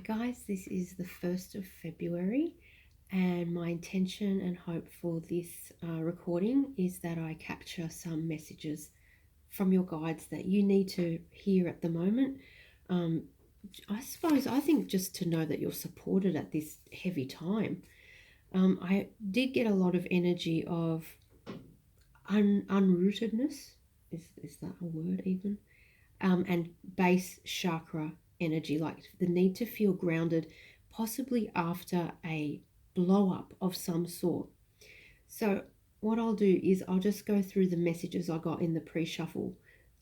Hi guys, this is the 1st of February and my intention and hope for this recording is that I capture some messages from your guides that you need to hear at the moment. I think just to know that you're supported at this heavy time. I did get a lot of energy of unrootedness. Is that a word even? And base chakra energy, like the need to feel grounded, possibly after a blow up of some sort. So, what I'll do is I'll just go through the messages I got in the pre shuffle,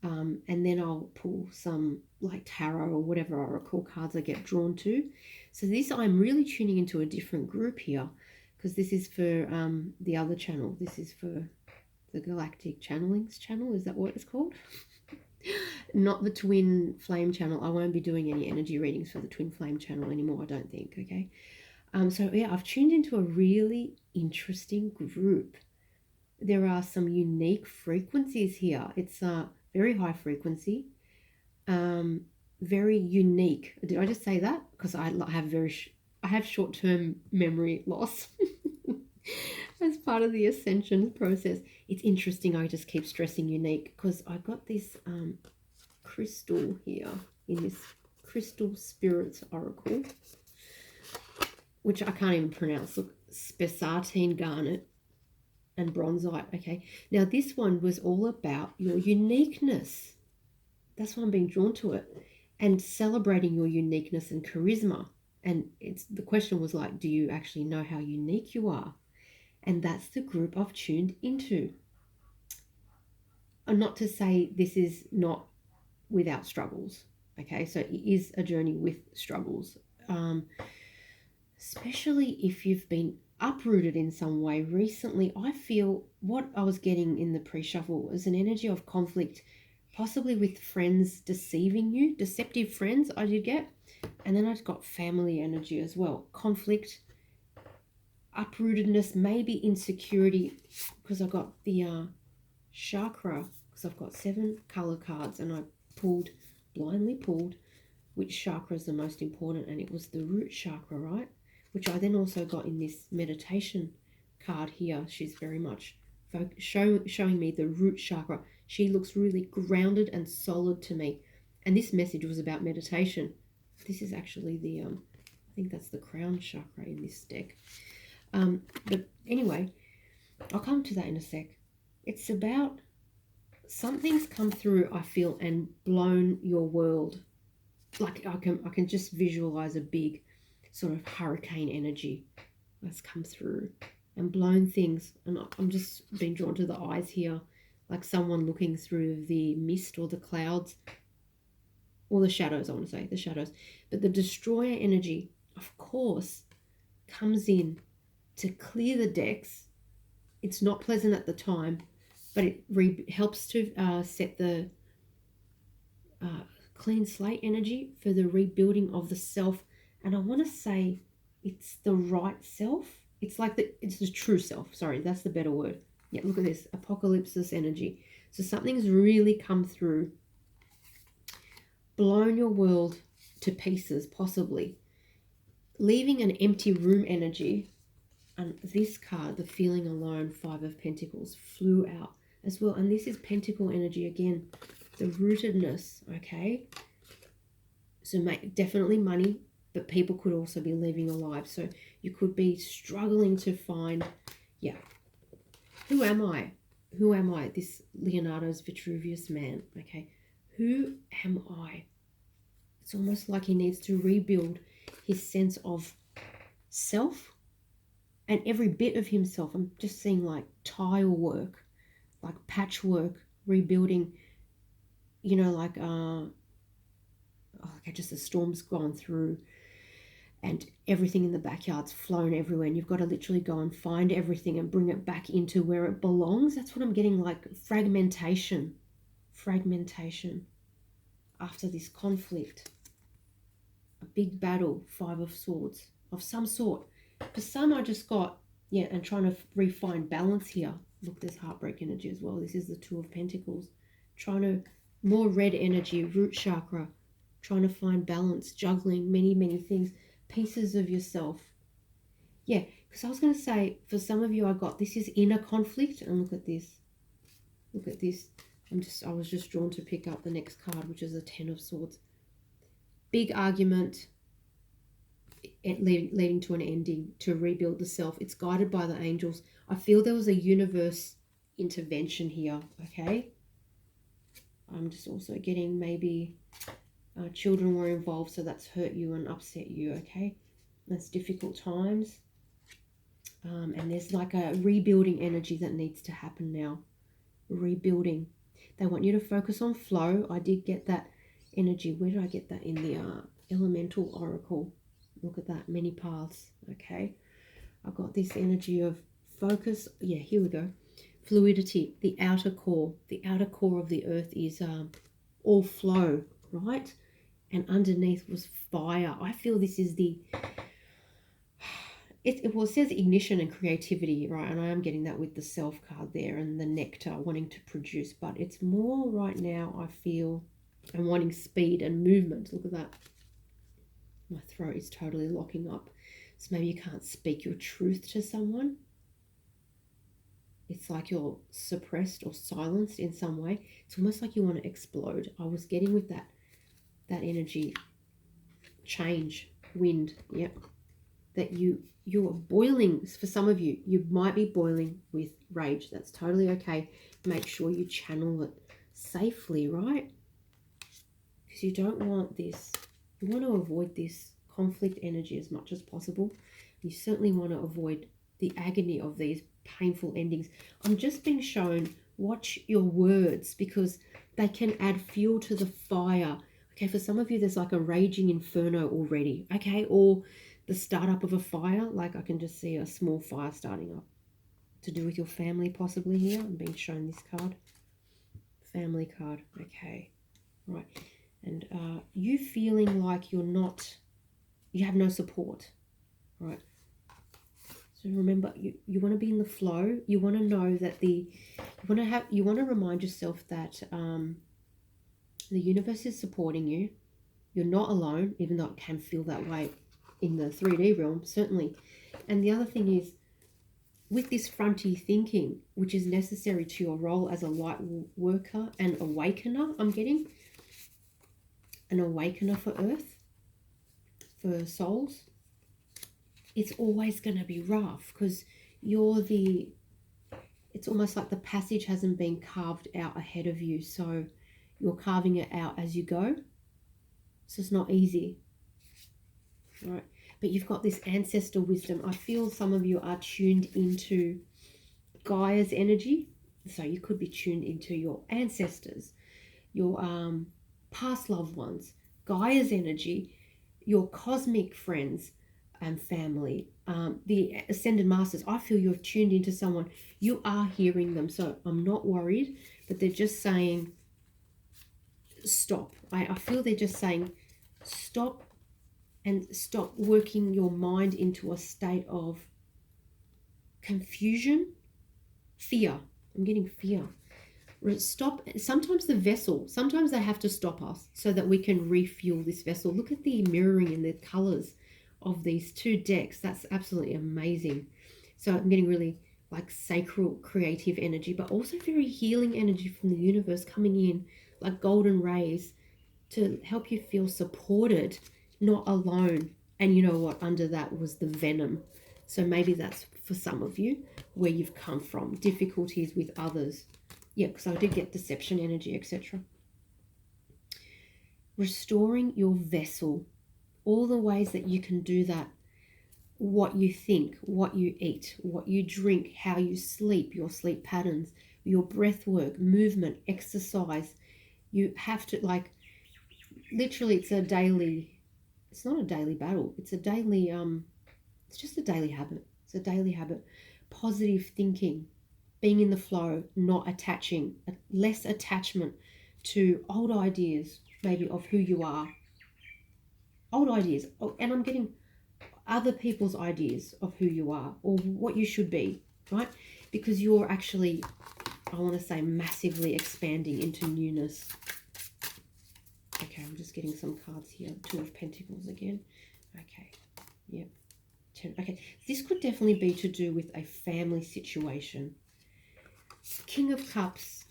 and then I'll pull some like tarot or whatever oracle cards I get drawn to. So, this I'm really tuning into a different group here because this is for the other channel. This is for the Galactic Channelings channel. Is that what it's called? Not the Twin Flame channel. I won't be doing any energy readings for the Twin Flame channel anymore, I don't think. Okay. So yeah, I've tuned into a really interesting group. There are some unique frequencies here. It's a very high frequency, very unique. Did I just say that? Because I have short-term memory loss as part of the ascension process. It's interesting. I just keep stressing unique because I got this crystal here in this Crystal Spirits Oracle, which I can't even pronounce. Look, spessartine garnet and bronzite. Okay, now this one was all about your uniqueness. That's why I'm being drawn to it, and celebrating your uniqueness and charisma. And the question was like, do you actually know how unique you are? And that's the group I've tuned into. And not to say this is not without struggles. Okay, so it is a journey with struggles, especially if you've been uprooted in some way recently. I feel what I was getting in the pre-shuffle was an energy of conflict, possibly with friends deceiving you, deceptive friends I did get. And then I've got family energy as well, conflict, uprootedness, maybe insecurity, because I got the chakra, because I've got 7 color cards and I blindly pulled which chakra is the most important, and it was the root chakra, right? Which I then also got in this meditation card here. She's very much showing me the root chakra. She looks really grounded and solid to me. And this message was about meditation. This is actually the, I think that's the crown chakra in this deck. But anyway, I'll come to that in a sec. It's about something's come through, I feel, and blown your world. Like I can just visualize a big sort of hurricane energy that's come through and blown things. And I'm just being drawn to the eyes here, like someone looking through the mist or the clouds or the shadows. I want to say the shadows. But the destroyer energy, of course, comes in to clear the decks. It's not pleasant at the time, but it helps to set the clean slate energy for the rebuilding of the self. And I want to say it's the right self. It's like it's the true self. Sorry, that's the better word. Yeah, look at this apocalypsis energy. So something's really come through, blown your world to pieces, possibly leaving an empty room energy. And this card, the feeling alone, 5 of Pentacles, flew out as well. And this is Pentacle energy again, the rootedness, okay? So definitely money, but people could also be leaving your life. So you could be struggling to find, yeah, who am I? Who am I? This Leonardo's Vitruvius man, okay? Who am I? It's almost like he needs to rebuild his sense of self and every bit of himself. I'm just seeing like tile work, like patchwork, rebuilding, you know, like okay, just the storm's gone through and everything in the backyard's flown everywhere, and you've got to literally go and find everything and bring it back into where it belongs. That's what I'm getting, like fragmentation after this conflict, a big battle, 5 of Swords of some sort. For some, I just got, yeah, and trying to refine balance here. Look, there's heartbreak energy as well. This is the 2 of Pentacles. Trying to, more red energy, root chakra, trying to find balance, juggling many things, pieces of yourself. Yeah, because I was going to say, for some of you, I got this is inner conflict. And look at this. Look at this. I was just drawn to pick up the next card, which is the Ten of Swords. Big argument leading to an ending, to rebuild the self. It's guided by the angels. I feel there was a universe intervention here, okay? I'm just also getting maybe children were involved, so that's hurt you and upset you, okay? That's difficult times. And there's like a rebuilding energy that needs to happen now. Rebuilding. They want you to focus on flow. I did get that energy. Where did I get that? In the Elemental Oracle. Look at that. Many paths. Okay. I've got this energy of focus. Yeah, here we go. Fluidity. The outer core. The outer core of the earth is all flow, right? And underneath was fire. I feel this is the... It says ignition and creativity, right? And I am getting that with the self card there and the nectar, wanting to produce. But it's more right now, I feel, I'm wanting speed and movement. Look at that. My throat is totally locking up. So maybe you can't speak your truth to someone. It's like you're suppressed or silenced in some way. It's almost like you want to explode. I was getting with that energy. Change, wind, yep. That you're boiling. For some of you, you might be boiling with rage. That's totally okay. Make sure you channel it safely, right? Because you don't want this. You want to avoid this conflict energy as much as possible. You certainly want to avoid the agony of these painful endings. I'm just being shown, watch your words, because they can add fuel to the fire. Okay, for some of you, there's like a raging inferno already, okay? Or the startup of a fire, like I can just see a small fire starting up. To do with your family possibly here. I'm being shown this card. Family card, okay. Right, and you feeling like you have no support, right? So remember, you want to be in the flow. You want to know that you want to remind yourself that the universe is supporting you. You're not alone, even though it can feel that way in the 3D realm, certainly. And the other thing is, with this fronty thinking, which is necessary to your role as a light worker and awakener, I'm getting an awakener for Earth, for souls, it's always going to be rough because it's almost like the passage hasn't been carved out ahead of you, so you're carving it out as you go. So it's not easy. Right, but you've got this ancestor wisdom. I feel some of you are tuned into Gaia's energy, so you could be tuned into your ancestors, your past loved ones, Gaia's energy, your cosmic friends and family, the ascended masters. I feel you're tuned into someone. You are hearing them, so I'm not worried, but they're just saying stop. I feel they're just saying stop. And stop working your mind into a state of confusion, fear. I'm getting fear. Stop. Sometimes they have to stop us so that we can refuel this vessel. Look at the mirroring and the colors of these two decks. That's absolutely amazing. So I'm getting really like sacral creative energy, but also very healing energy from the universe coming in like golden rays to help you feel supported, not alone. And you know what? Under that was the venom. So maybe that's for some of you where you've come from. Difficulties with others. Yeah, because I did get deception energy, etc. Restoring your vessel. All the ways that you can do that. What you think, what you eat, what you drink, how you sleep, your sleep patterns, your breath work, movement, exercise. You have to, like, literally it's not a daily battle. It's it's just a daily habit. It's a daily habit. Positive thinking, being in the flow, not attaching, less attachment to old ideas, maybe of who you are. Old ideas. Oh, and I'm getting other people's ideas of who you are or what you should be, right? Because you're actually, I want to say, massively expanding into newness. Okay, I'm just getting some cards here. Two of Pentacles again. Okay, yep. Okay, this could definitely be to do with a family situation. King of Cups,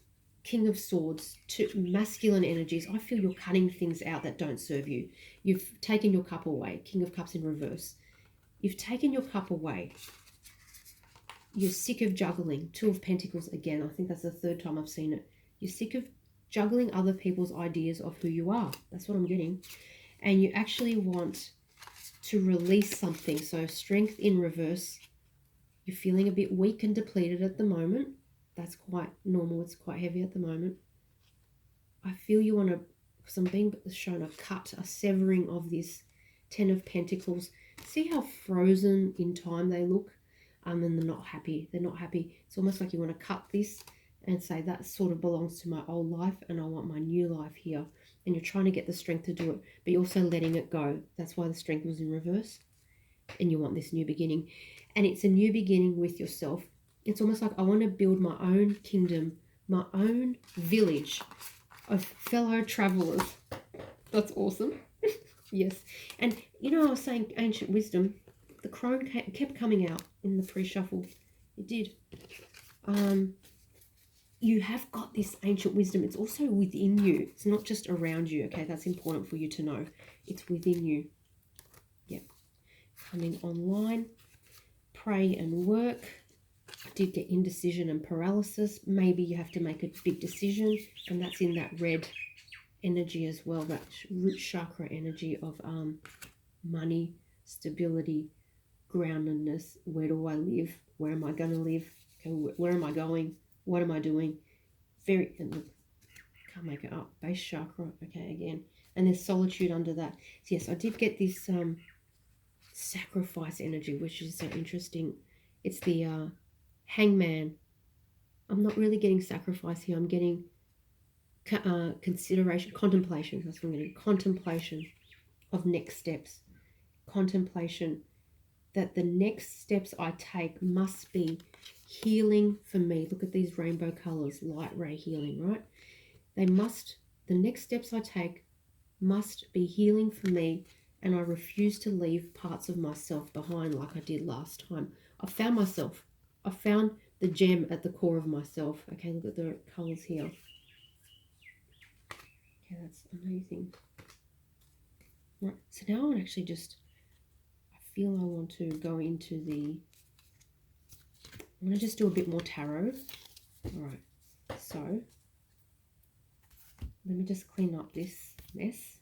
King of Swords, two masculine energies. I feel you're cutting things out that don't serve you. You've taken your cup away. King of Cups in reverse. You've taken your cup away. You're sick of juggling. Two of Pentacles again. I think that's the third time I've seen it. You're sick of juggling other people's ideas of who you are. That's what I'm getting. And you actually want to release something. So Strength in reverse. You're feeling a bit weak and depleted at the moment. That's quite normal. It's quite heavy at the moment. I feel you want to, because I'm being shown a cut, a severing of this Ten of Pentacles. See how frozen in time they look? And they're not happy. They're not happy. It's almost like you want to cut this and say that sort of belongs to my old life and I want my new life here. And you're trying to get the strength to do it, but you're also letting it go. That's why the Strength was in reverse. And you want this new beginning. And it's a new beginning with yourself. It's almost like I want to build my own kingdom, my own village of fellow travelers. That's awesome. Yes. And you know, I was saying ancient wisdom. The crone kept coming out in the pre-shuffle. It did. You have got this ancient wisdom. It's also within you. It's not just around you. Okay, that's important for you to know. It's within you. Yep. Coming online. Pray and work. I did get indecision and paralysis. Maybe you have to make a big decision, and that's in that red energy as well, that root chakra energy of money, stability, groundedness. Where do I live? Where am I going to live? Okay, where am I going? What am I doing? Very, and look, can't make it up. Base chakra. Okay, again, and there's solitude under that. So yes, I did get this sacrifice energy, which is so interesting. It's the Hangman. I'm not really getting sacrifice here. I'm getting consideration, contemplation. That's what I'm getting. Contemplation of next steps. Contemplation that the next steps I take must be healing for me. Look at these rainbow colors, light ray healing, right? The next steps I take must be healing for me, and I refuse to leave parts of myself behind like I did last time. I found myself. I found the gem at the core of myself. Okay, look at the colors here. Okay, that's amazing. Right, so now I want to actually I feel I want to go into I'm going to just do a bit more tarot. All right, so let me just clean up this mess.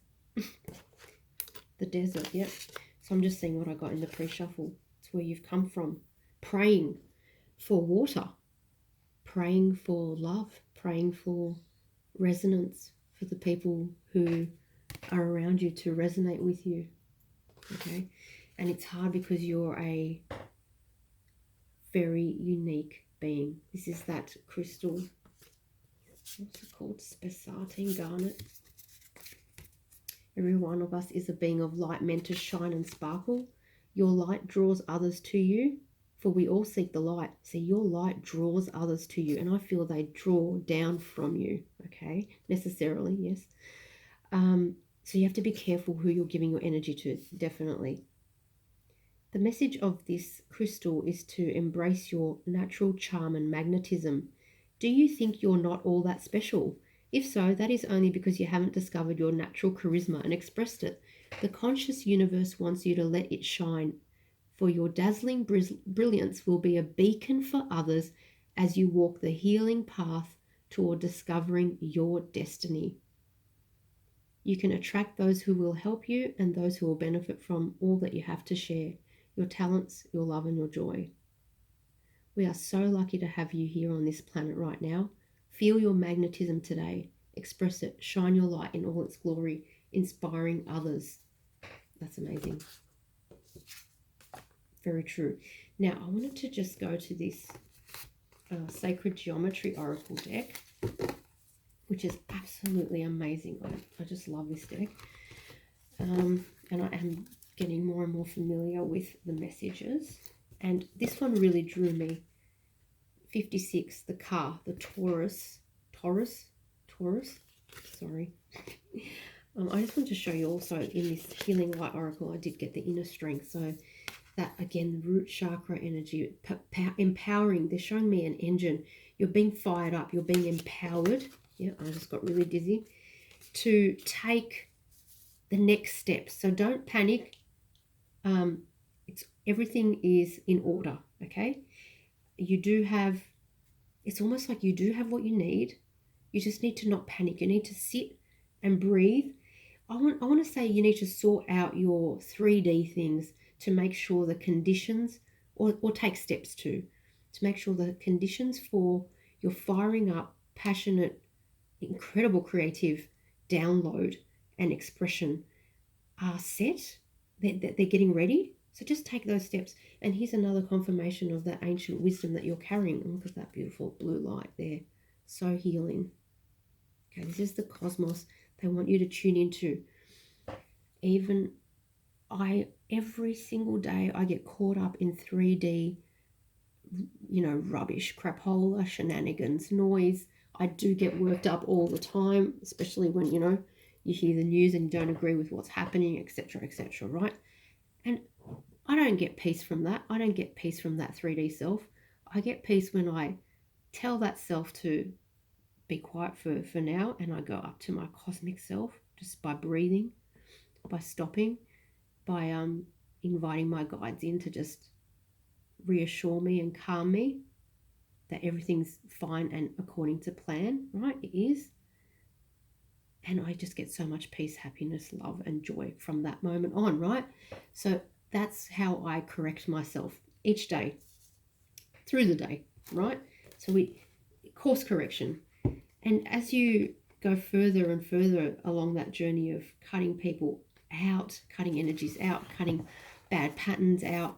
The desert, yep. So I'm just seeing what I got in the pre-shuffle. It's where you've come from. Praying for water, praying for love, praying for resonance, for the people who are around you to resonate with you. Okay, and it's hard because you're a very unique being. This is that crystal, what's it called? Spessartine garnet. Every one of us is a being of light meant to shine and sparkle. Your light draws others to you, for we all seek the light. See, your light draws others to you, and I feel they draw down from you, okay? Necessarily, yes. So you have to be careful who you're giving your energy to, definitely. The message of this crystal is to embrace your natural charm and magnetism. Do you think you're not all that special? If so, that is only because you haven't discovered your natural charisma and expressed it. The conscious universe wants you to let it shine, for your dazzling brilliance will be a beacon for others as you walk the healing path toward discovering your destiny. You can attract those who will help you and those who will benefit from all that you have to share, your talents, your love, and your joy. We are so lucky to have you here on this planet right now. Feel your magnetism today. Express it. Shine your light in all its glory, inspiring others. That's amazing. Very true. Now, I wanted to just go to this Sacred Geometry Oracle deck, which is absolutely amazing. I just love this deck. And I am getting more and more familiar with the messages. And this one really drew me. 56, the car, the Taurus, sorry. I just want to show you also in this Healing Light Oracle, I did get the inner strength. So that, again, root chakra energy, empowering. They're showing me an engine. You're being fired up. You're being empowered. Yeah, I just got really dizzy. To take the next steps. So don't panic. Everything is in order, okay? You do have, it's almost like you do have what you need. You just need to not panic. You need to sit and breathe. I want to say you need to sort out your 3D things to make sure the conditions, or take steps to make sure the conditions for your firing up, passionate, incredible creative download and expression are set. They're getting ready. So just take those steps. And here's another confirmation of that ancient wisdom that you're carrying. Look at that beautiful blue light there. So healing. Okay, this is the cosmos they want you to tune into. Even every single day I get caught up in 3D, rubbish, crapola, shenanigans, noise. I do get worked up all the time, especially when, you hear the news and you don't agree with what's happening, etc., right? And I don't get peace from that. I don't get peace from that 3D self. I get peace when I tell that self to be quiet for now, and I go up to my cosmic self just by breathing, by stopping, by inviting my guides in to just reassure me and calm me that everything's fine and according to plan, right? It is. And I just get so much peace, happiness, love, and joy from that moment on, right? So that's how I correct myself each day, through the day, right? So course correction. And as you go further and further along that journey of cutting people out, cutting energies out, cutting bad patterns out,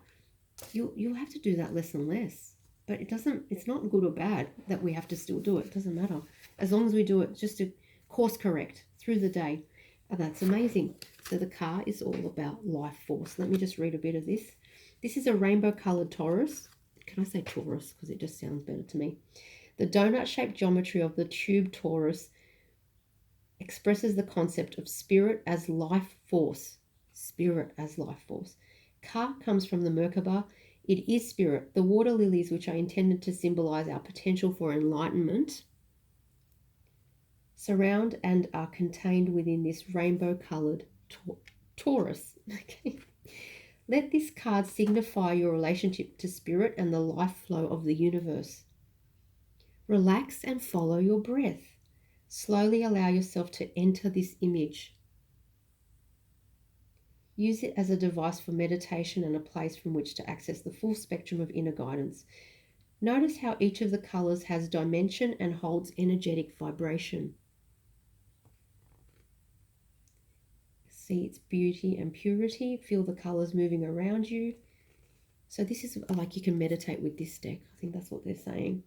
you'll have to do that less and less. But it's not good or bad that we have to still do it. It doesn't matter. As long as we do it just to course correct through the day. And that's amazing. So the car is all about life force. Let me just read a bit of this. This is a rainbow colored Taurus. Can I say Taurus? Because it just sounds better to me. The donut-shaped geometry of the tube Taurus expresses the concept of spirit as life force. Spirit as life force. Ka comes from the Merkaba. It is spirit. The water lilies, which are intended to symbolize our potential for enlightenment, surround and are contained within this rainbow-colored Taurus. Okay. Let this card signify your relationship to spirit and the life flow of the universe. Relax and follow your breath. Slowly allow yourself to enter this image. Use it as a device for meditation and a place from which to access the full spectrum of inner guidance. Notice how each of the colors has dimension and holds energetic vibration. See its beauty and purity. Feel the colors moving around you. So this is like you can meditate with this deck. I think that's what they're saying.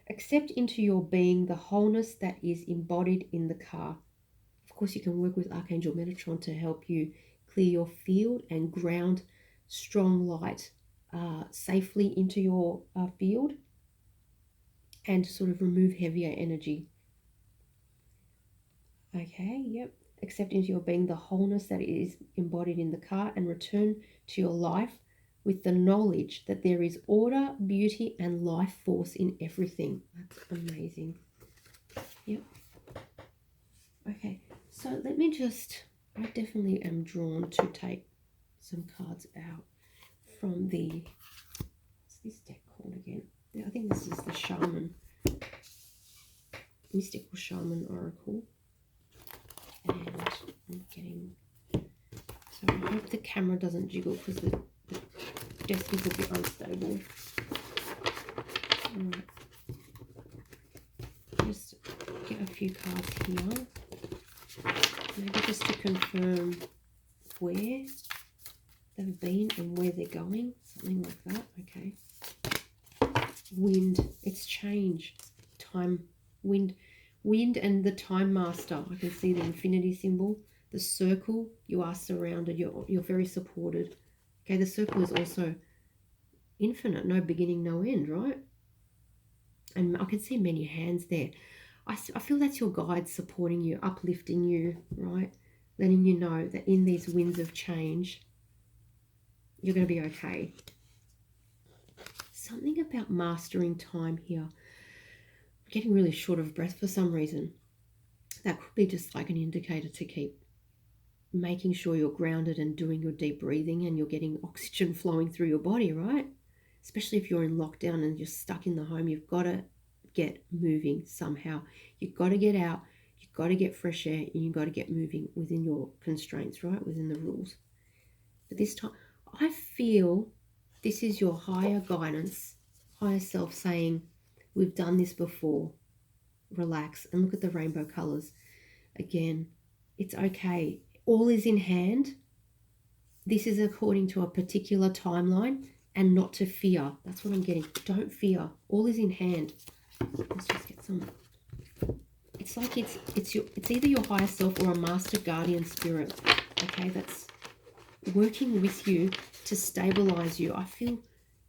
Accept into your being the wholeness that is embodied in the car. Of course, you can work with Archangel Metatron to help you clear your field and ground strong light safely into your field and sort of remove heavier energy. Okay, yep. Accept into your being the wholeness that is embodied in the car and return to your life with the knowledge that there is order, beauty, and life force in everything. That's amazing. Yep. Okay, so let me I definitely am drawn to take some cards out from what's this deck called again? I think this is the Shaman, Mystical Shaman Oracle. And I'm getting, so I hope the camera doesn't jiggle because the desk is a bit unstable. Alright. Just get a few cards here. Maybe just to confirm where they've been and where they're going. Something like that. Okay. Wind. It's change. Time. Wind and the Time Master. I can see the infinity symbol. The circle. You are surrounded. You're very supported. Okay, the circle is also infinite. No beginning, no end, right? And I can see many hands there. I feel that's your guide supporting you, uplifting you, right? Letting you know that in these winds of change, you're going to be okay. Something about mastering time here. I'm getting really short of breath for some reason. That could be just like an indicator to keep making sure you're grounded and doing your deep breathing and you're getting oxygen flowing through your body, right? Especially if you're in lockdown and you're stuck in the home, you've got to get moving somehow. You've got to get out, you've got to get fresh air, and you've got to get moving within your constraints, right? Within the rules. But this time, I feel this is your higher guidance, higher self saying, we've done this before. Relax and look at the rainbow colors. Again, it's okay. All is in hand. This is according to a particular timeline and not to fear. That's what I'm getting. Don't fear. All is in hand. Let's just get some. It's like it's either your higher self or a master guardian spirit. Okay, that's working with you to stabilize you. I feel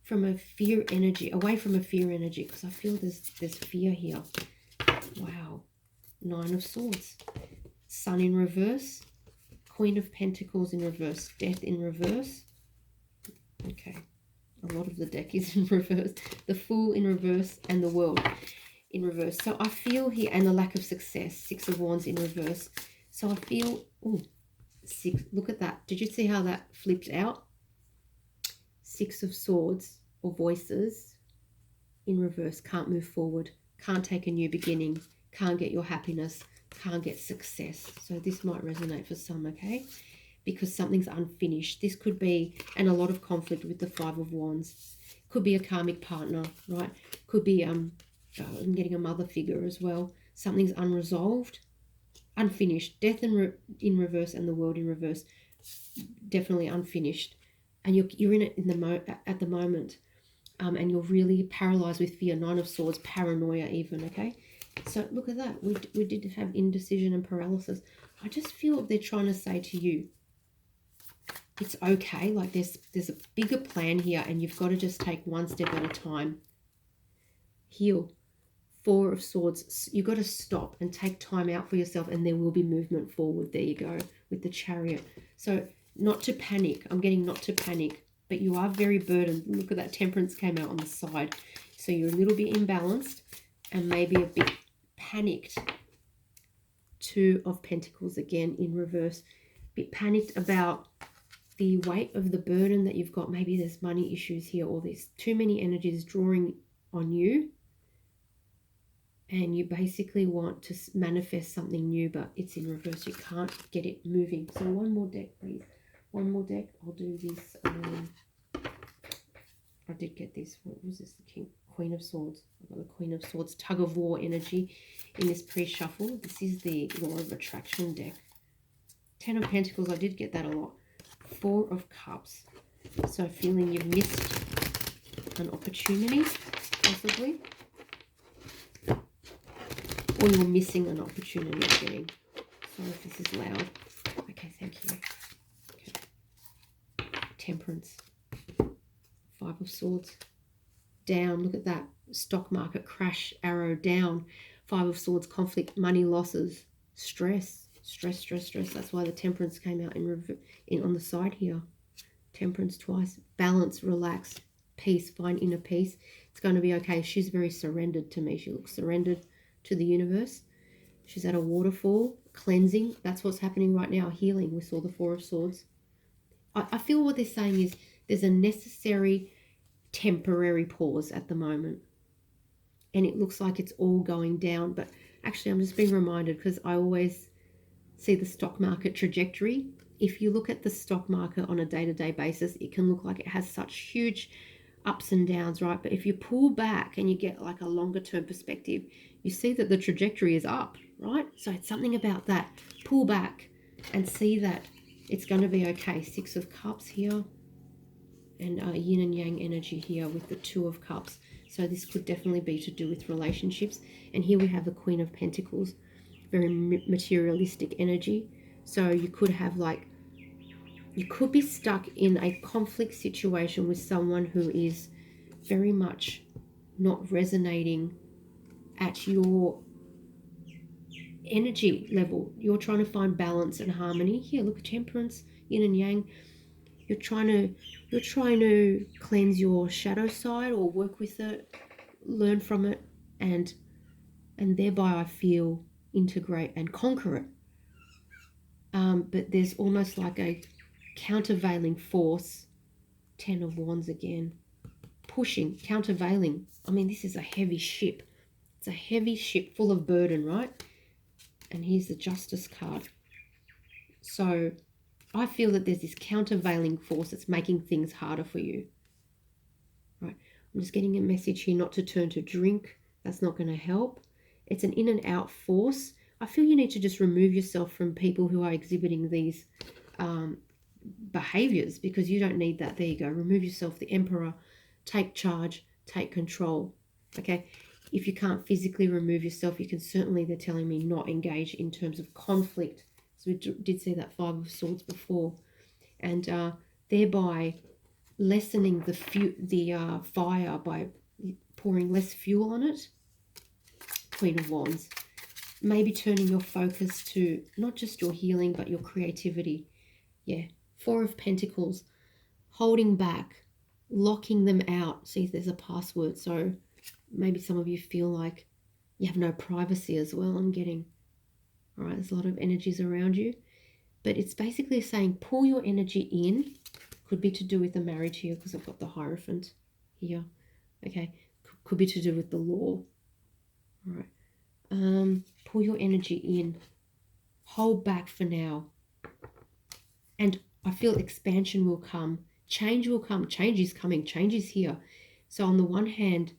from a fear energy, away from a fear energy, because I feel there's fear here. Wow. 9 of Swords. Sun in reverse. Queen of Pentacles in reverse. Death in reverse. Okay. A lot of the deck is in reverse. The Fool in reverse and the World in reverse. So I feel here, and the lack of success. 6 of Wands in reverse. So I feel, oh, 6. Look at that. Did you see how that flipped out? 6 of Swords or Voices in reverse. Can't move forward. Can't take a new beginning. Can't get your happiness. Can't get success. So this might resonate for some, okay? Because something's unfinished. This could be, and a lot of conflict with the 5 of Wands. Could be a karmic partner, right? Could be I'm getting a mother figure as well. Something's unresolved, unfinished. Death in reverse and the World in reverse. Definitely unfinished. And you're in it at the moment. And you're really paralyzed with fear. 9 of Swords, paranoia even, okay? So look at that. We did have indecision and paralysis. I just feel they're trying to say to you, it's okay. Like there's a bigger plan here and you've got to just take one step at a time. Heal. 4 of Swords. You've got to stop and take time out for yourself and there will be movement forward. There you go with the Chariot. So not to panic. I'm getting not to panic. But you are very burdened. Look at that. Temperance came out on the side. So you're a little bit imbalanced and maybe a bit panicked. 2 of Pentacles again in reverse. A bit panicked about the weight of the burden that you've got. Maybe there's money issues here or there's too many energies drawing on you. And you basically want to manifest something new, but it's in reverse. You can't get it moving. So one more deck, please. One more deck. I'll do this. I did get this. What was this? The Queen of Swords. I've got the Queen of Swords. Tug of War energy in this pre-shuffle. This is the Law of Attraction deck. 10 of Pentacles. I did get that a lot. 4 of Cups. So feeling you've missed an opportunity, possibly. Or you're missing an opportunity of getting. Sorry if this is loud. Okay, thank you. Okay. Temperance. 5 of Swords. Down. Look at that. Stock market crash. Arrow down. 5 of Swords. Conflict. Money losses. Stress. Stress, stress, stress. That's why the Temperance came out in on the side here. Temperance twice. Balance. Relax. Peace. Find inner peace. It's going to be okay. She's very surrendered to me. She looks surrendered to the universe. She's at a waterfall, cleansing. That's what's happening right now, healing. We saw the 4 of Swords. I feel what they're saying is there's a necessary temporary pause at the moment. And it looks like it's all going down. But actually, I'm just being reminded because I always see the stock market trajectory. If you look at the stock market on a day-to-day basis, it can look like it has such huge ups and downs, right? But if you pull back and you get like a longer term perspective, you see that the trajectory is up, right? So it's something about that. Pull back and see that it's going to be okay. 6 of Cups here and yin and yang energy here with the 2 of Cups. So this could definitely be to do with relationships. And here we have the Queen of Pentacles, very materialistic energy. So you could have like, you could be stuck in a conflict situation with someone who is very much not resonating at your energy level. You're trying to find balance and harmony. Here, look, temperance, yin and yang. You're trying to cleanse your shadow side or work with it, learn from it, and thereby I feel integrate and conquer it. But there's almost like a countervailing force. 10 of Wands again, pushing, countervailing. I mean, this is a heavy ship. It's a heavy ship full of burden, right? And here's the Justice card. So I feel that there's this countervailing force that's making things harder for you. Right. I'm just getting a message here not to turn to drink. That's not going to help. It's an in and out force. I feel you need to just remove yourself from people who are exhibiting these behaviors, because you don't need that. There you go. Remove yourself. The Emperor. Take charge. Take control. Okay. If you can't physically remove yourself, you can certainly, they're telling me, not engage in terms of conflict. So we did see that 5 of Swords before. And thereby lessening the fire by pouring less fuel on it. Queen of Wands. Maybe turning your focus to not just your healing, but your creativity. Yeah. 4 of Pentacles. Holding back. Locking them out. See if there's a password. So maybe some of you feel like you have no privacy as well. I'm getting, all right, there's a lot of energies around you. But it's basically saying pull your energy in. Could be to do with the marriage here, because I've got the Hierophant here. Okay. Could be to do with the law. All right. Pull your energy in. Hold back for now. And I feel expansion will come. Change will come. Change is coming. Change is here. So on the one hand,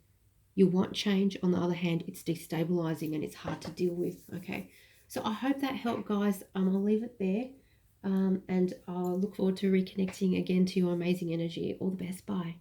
you want change. On the other hand, it's destabilizing and it's hard to deal with. Okay. So I hope that helped, guys. I'll leave it there. And I'll look forward to reconnecting again to your amazing energy. All the best. Bye.